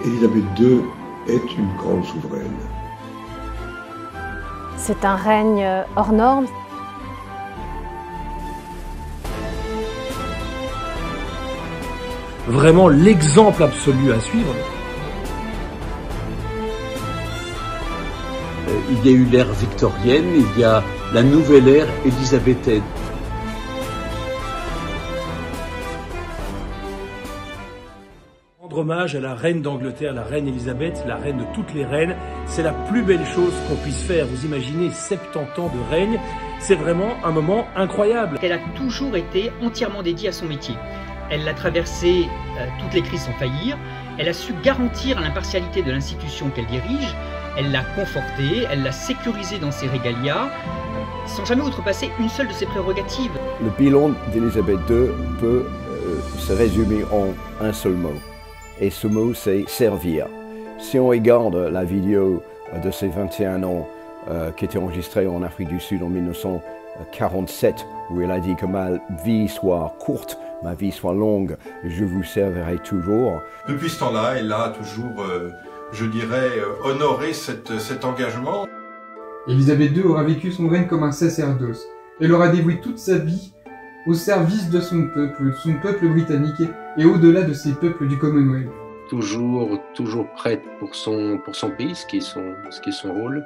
Élisabeth II est une grande souveraine. C'est un règne hors norme. Vraiment l'exemple absolu à suivre. Il y a eu l'ère victorienne, il y a la nouvelle ère élisabéthaine. Rendre hommage à la reine d'Angleterre, la reine Elisabeth, la reine de toutes les reines, c'est la plus belle chose qu'on puisse faire. Vous imaginez 70 ans de règne, c'est vraiment un moment incroyable. Elle a toujours été entièrement dédiée à son métier. Elle a traversé toutes les crises sans faillir, elle a su garantir l'impartialité de l'institution qu'elle dirige, elle l'a confortée, elle l'a sécurisée dans ses régalias, sans jamais outrepasser une seule de ses prérogatives. Le bilan d'Élisabeth II peut se résumer en un seul mot, et ce mot c'est servir. Si on regarde la vidéo de ses 21 ans qui était enregistrée en Afrique du Sud en 1947, où elle a dit que ma vie soit courte, ma vie soit longue, je vous servirai toujours. Depuis ce temps-là, elle a toujours, je dirais, honoré cet engagement. Élisabeth II aura vécu son règne comme un sacerdoce. Elle aura dévoué toute sa vie au service de son peuple britannique et au-delà de ces peuples du Commonwealth. Toujours prête pour son pays, ce qui est son rôle,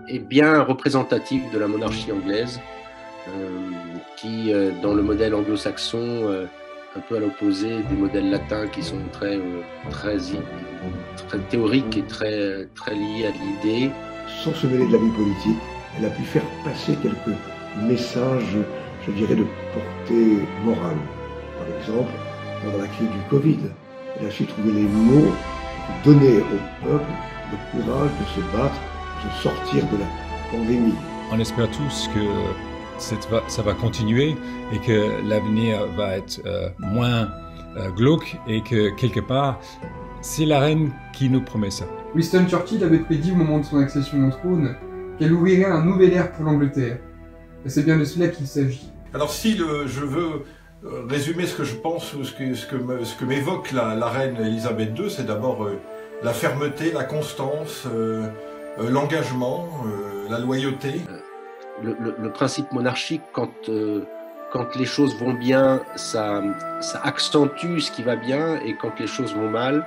et bien représentative de la monarchie anglaise, qui, dans le modèle anglo-saxon, un peu à l'opposé des modèles latins qui sont très théoriques et très liés à l'idée. Sans se mêler de la vie politique, elle a pu faire passer quelques messages, je dirais, de portée morale. Par exemple, pendant la crise du Covid, elle a su trouver les mots pour donner au peuple le courage de se battre, de sortir de la pandémie. On espère tous que ça va continuer et que l'avenir va être moins glauque et que quelque part, c'est la reine qui nous promet ça. Winston Churchill avait prédit au moment de son accession au trône qu'elle ouvrirait un nouvel ère pour l'Angleterre. Et c'est bien de cela qu'il s'agit. Alors si je veux résumer ce que je pense ou ce que m'évoque la reine Elisabeth II, c'est d'abord la fermeté, la constance, l'engagement, la loyauté. Le principe monarchique, quand les choses vont bien, ça accentue ce qui va bien, et quand les choses vont mal,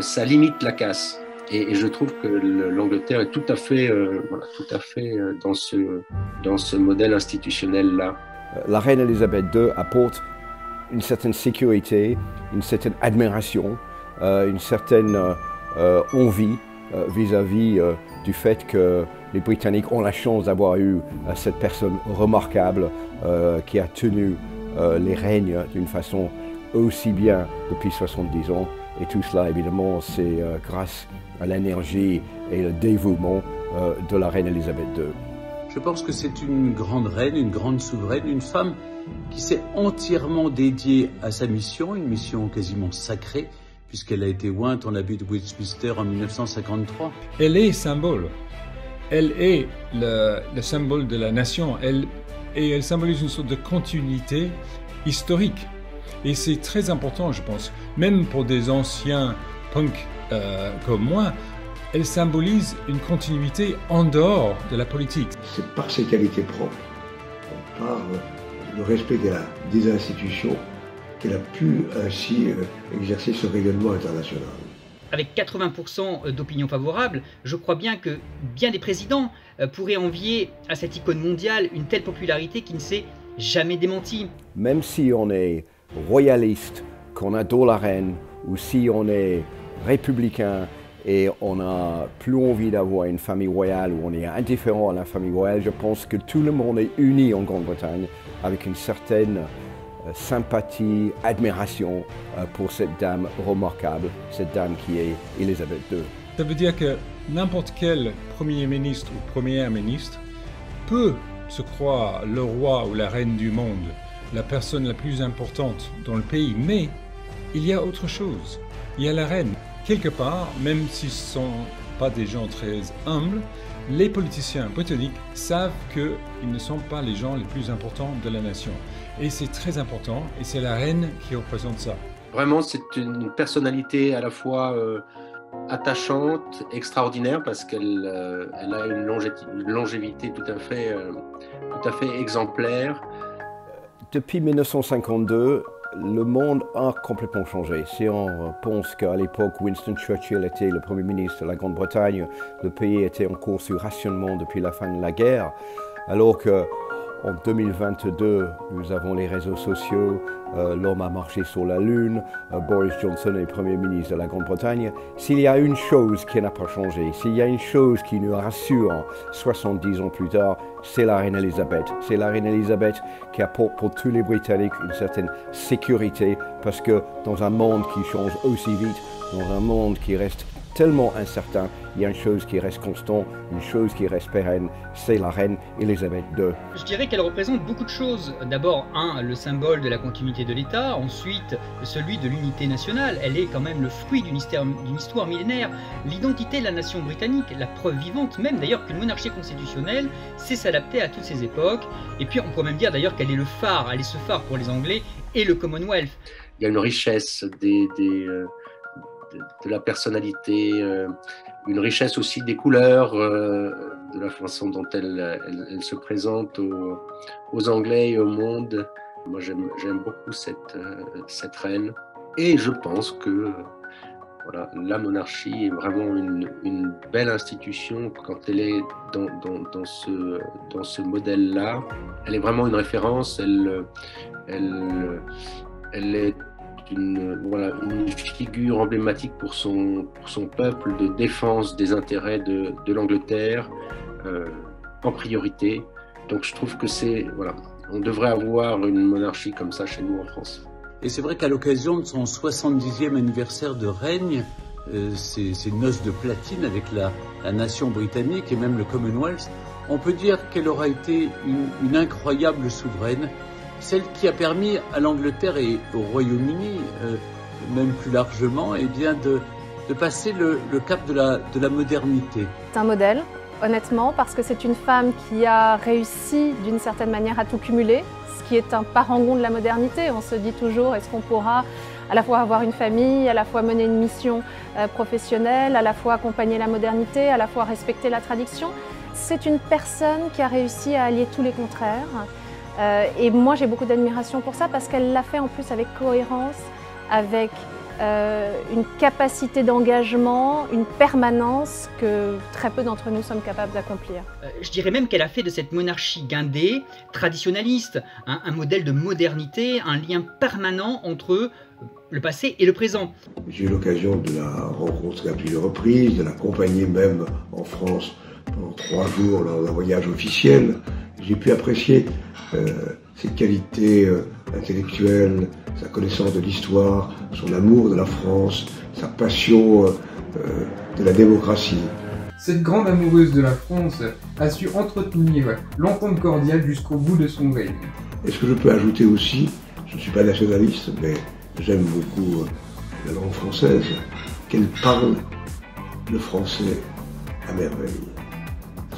ça limite la casse. Et je trouve que l'Angleterre est tout à fait dans ce modèle institutionnel-là. La reine Elisabeth II apporte une certaine sécurité, une certaine admiration, une certaine envie vis-à-vis du fait que les Britanniques ont la chance d'avoir eu cette personne remarquable qui a tenu les règnes d'une façon aussi bien depuis 70 ans. Et tout cela, évidemment, c'est grâce à l'énergie et le dévouement de la reine Elisabeth II. Je pense que c'est une grande reine, une grande souveraine, une femme qui s'est entièrement dédiée à sa mission, une mission quasiment sacrée, puisqu'elle a été ointe en l'abbaye de Westminster en 1953. Elle est symbole. Elle est le symbole de la nation. Elle symbolise une sorte de continuité historique. Et c'est très important, je pense, même pour des anciens punks comme moi, elle symbolise une continuité en dehors de la politique. C'est par ses qualités propres, par le respect des institutions, qu'elle a pu ainsi exercer ce rayonnement international. Avec 80% d'opinion favorable, je crois bien que bien des présidents pourraient envier à cette icône mondiale une telle popularité qui ne s'est jamais démentie. Même si on est royaliste, qu'on adore la reine, ou si on est républicain et on n'a plus envie d'avoir une famille royale ou on est indifférent à la famille royale, je pense que tout le monde est uni en Grande-Bretagne avec une certaine sympathie, admiration pour cette dame remarquable, cette dame qui est Elisabeth II. Ça veut dire que n'importe quel Premier ministre ou Première ministre peut se croire le roi ou la reine du monde, la personne la plus importante dans le pays, mais il y a autre chose. Il y a la reine. Quelque part, même si son pas des gens très humbles, les politiciens britanniques savent qu'ils ne sont pas les gens les plus importants de la nation. Et c'est très important, et c'est la reine qui représente ça. Vraiment, c'est une personnalité à la fois attachante, extraordinaire, parce qu'elle a une longévité tout à fait exemplaire. Depuis 1952, le monde a complètement changé. Si on pense qu'à l'époque, Winston Churchill était le Premier ministre de la Grande-Bretagne, le pays était en cours sur rationnement depuis la fin de la guerre, alors qu'en 2022, nous avons les réseaux sociaux, l'homme a marché sur la Lune, Boris Johnson est Premier ministre de la Grande-Bretagne. S'il y a une chose qui n'a pas changé, s'il y a une chose qui nous rassure 70 ans plus tard, c'est la reine Elisabeth. C'est la reine Elisabeth qui apporte pour tous les Britanniques une certaine sécurité, parce que dans un monde qui change aussi vite, dans un monde qui reste tellement incertain, il y a une chose qui reste constante, une chose qui reste pérenne, c'est la reine Elisabeth II. Je dirais qu'elle représente beaucoup de choses. D'abord, le symbole de la continuité de l'État, ensuite celui de l'unité nationale. Elle est quand même le fruit d'une histoire millénaire. L'identité de la nation britannique, la preuve vivante même d'ailleurs qu'une monarchie constitutionnelle sait s'adapter à toutes ces époques. Et puis on pourrait même dire d'ailleurs qu'elle est le phare, elle est ce phare pour les Anglais et le Commonwealth. Il y a une richesse de la personnalité, une richesse aussi des couleurs, de la façon dont elle se présente aux Anglais et au monde. Moi, j'aime beaucoup cette reine. Et je pense que voilà, la monarchie est vraiment une belle institution quand elle est dans ce modèle-là. Elle est vraiment une référence. Elle est une figure emblématique pour son peuple, de défense des intérêts de l'Angleterre en priorité. Donc je trouve que on devrait avoir une monarchie comme ça chez nous en France. Et c'est vrai qu'à l'occasion de son 70e anniversaire de règne, ces noces de platine avec la nation britannique et même le Commonwealth, on peut dire qu'elle aura été une incroyable souveraine, celle qui a permis à l'Angleterre et au Royaume-Uni, même plus largement, de passer le cap de la modernité. C'est un modèle, honnêtement, parce que c'est une femme qui a réussi d'une certaine manière à tout cumuler, ce qui est un parangon de la modernité. On se dit toujours, est-ce qu'on pourra à la fois avoir une famille, à la fois mener une mission professionnelle, à la fois accompagner la modernité, à la fois respecter la tradition. C'est une personne qui a réussi à allier tous les contraires. Et moi j'ai beaucoup d'admiration pour ça parce qu'elle l'a fait en plus avec cohérence, avec une capacité d'engagement, une permanence que très peu d'entre nous sommes capables d'accomplir. Je dirais même qu'elle a fait de cette monarchie guindée, traditionnaliste, un modèle de modernité, un lien permanent entre le passé et le présent. J'ai eu l'occasion de la rencontrer à plusieurs reprises, de l'accompagner même en France pendant 3 jours lors d'un voyage officiel. J'ai pu apprécier ses qualités intellectuelles, sa connaissance de l'histoire, son amour de la France, sa passion de la démocratie. Cette grande amoureuse de la France a su entretenir l'entente cordiale jusqu'au bout de son règne. Est-ce que je peux ajouter aussi, je ne suis pas nationaliste, mais j'aime beaucoup la langue française, qu'elle parle le français à merveille.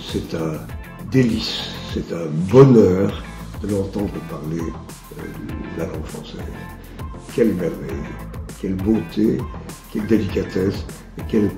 C'est un délice, c'est un bonheur de l'entendre parler la langue française. Quelle merveille, quelle beauté, quelle délicatesse et quel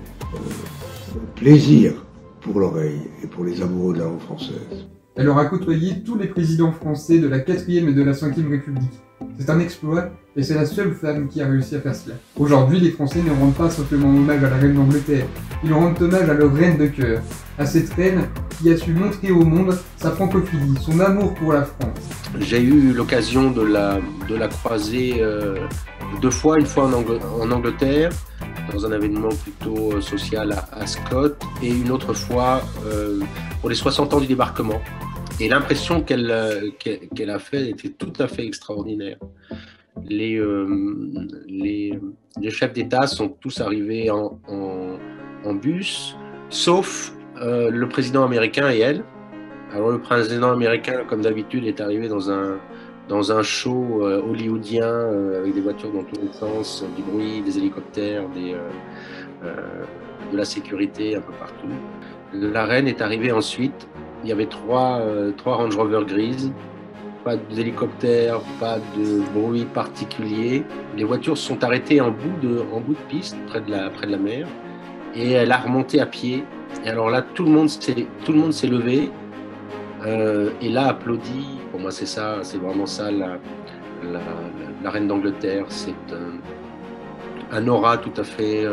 plaisir pour l'oreille et pour les amoureux de la langue française. Elle aura côtoyé tous les présidents français de la 4e et de la 5e République. C'est un exploit et c'est la seule femme qui a réussi à faire cela. Aujourd'hui, les Français ne rendent pas simplement hommage à la reine d'Angleterre, ils rendent hommage à leur reine de cœur, à cette reine qui a su montrer au monde sa francophilie, son amour pour la France. J'ai eu l'occasion de la croiser 2 fois, une fois en Angleterre, dans un événement plutôt social à Ascot, et une autre fois pour les 60 ans du débarquement. Et l'impression qu'elle a fait était tout à fait extraordinaire. Les chefs d'État sont tous arrivés en bus, sauf le président américain et elle. Alors le président américain, comme d'habitude, est arrivé dans dans un show hollywoodien avec des voitures dans tous les sens, du bruit, des hélicoptères, de la sécurité un peu partout. La reine est arrivée ensuite. Il y avait trois Range Rover grises, pas d'hélicoptère, pas de bruit particulier. Les voitures se sont arrêtées en bout de piste, près de la mer, et elle a remonté à pied. Et alors là, tout le monde s'est levé et l'a applaudi. Pour moi, c'est ça, c'est vraiment ça la reine d'Angleterre. C'est un aura tout à fait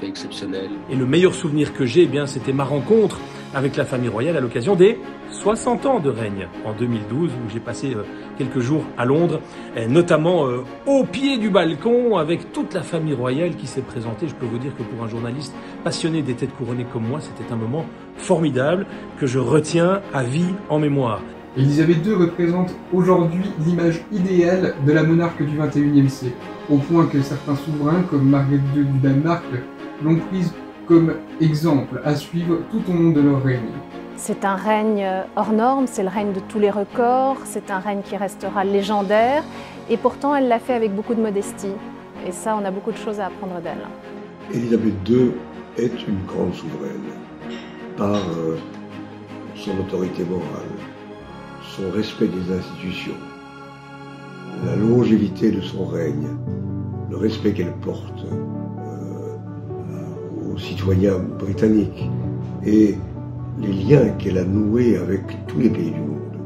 exceptionnel. Et le meilleur souvenir que j'ai, eh bien, c'était ma rencontre avec la famille royale à l'occasion des 60 ans de règne en 2012, où j'ai passé quelques jours à Londres, notamment au pied du balcon avec toute la famille royale qui s'est présentée. Je peux vous dire que pour un journaliste passionné des têtes couronnées comme moi, c'était un moment formidable que je retiens à vie en mémoire. Élisabeth II représente aujourd'hui l'image idéale de la monarque du XXIe siècle, au point que certains souverains, comme Margrethe II du Danemark, l'ont prise comme exemple à suivre tout au long de leur règne. C'est un règne hors norme, c'est le règne de tous les records, c'est un règne qui restera légendaire, et pourtant elle l'a fait avec beaucoup de modestie. Et ça, on a beaucoup de choses à apprendre d'elle. Élisabeth II est une grande souveraine, par son autorité morale, son respect des institutions, la longévité de son règne, le respect qu'elle porte aux citoyens britanniques et les liens qu'elle a noués avec tous les pays du monde.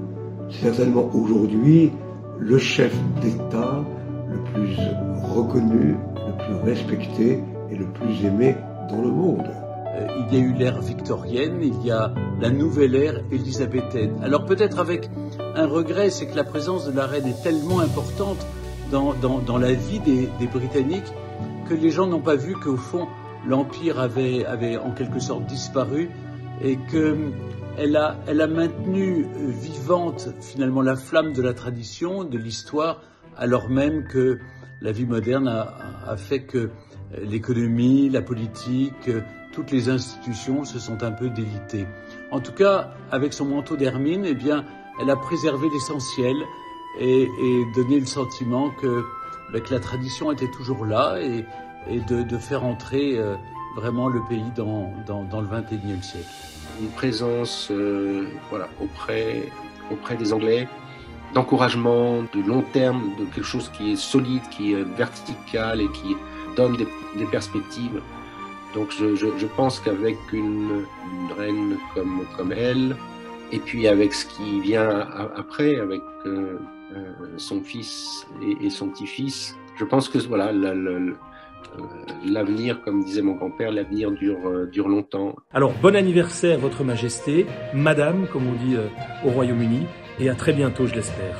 C'est certainement aujourd'hui le chef d'État le plus reconnu, le plus respecté et le plus aimé dans le monde. Il y a eu l'ère victorienne, il y a la nouvelle ère élisabéthaine. Alors peut-être avec un regret, c'est que la présence de la reine est tellement importante dans la vie des Britanniques que les gens n'ont pas vu qu'au fond l'Empire avait en quelque sorte disparu et qu'elle a maintenu vivante finalement la flamme de la tradition, de l'histoire, alors même que la vie moderne a fait que l'économie, la politique, toutes les institutions se sont un peu délitées. En tout cas, avec son manteau d'hermine, eh bien, elle a préservé l'essentiel et donné le sentiment que la tradition était toujours là et de faire entrer vraiment le pays dans le XXIe siècle. Une présence auprès des Anglais, d'encouragement, de long terme, de quelque chose qui est solide, qui est vertical et qui donne des perspectives. Donc je pense qu'avec une reine comme elle, et puis avec ce qui vient après, avec son fils et son petit-fils, je pense que voilà, l'avenir, comme disait mon grand-père, l'avenir dure longtemps. Alors bon anniversaire, Votre Majesté, Madame, comme on dit au Royaume-Uni, et à très bientôt, je l'espère.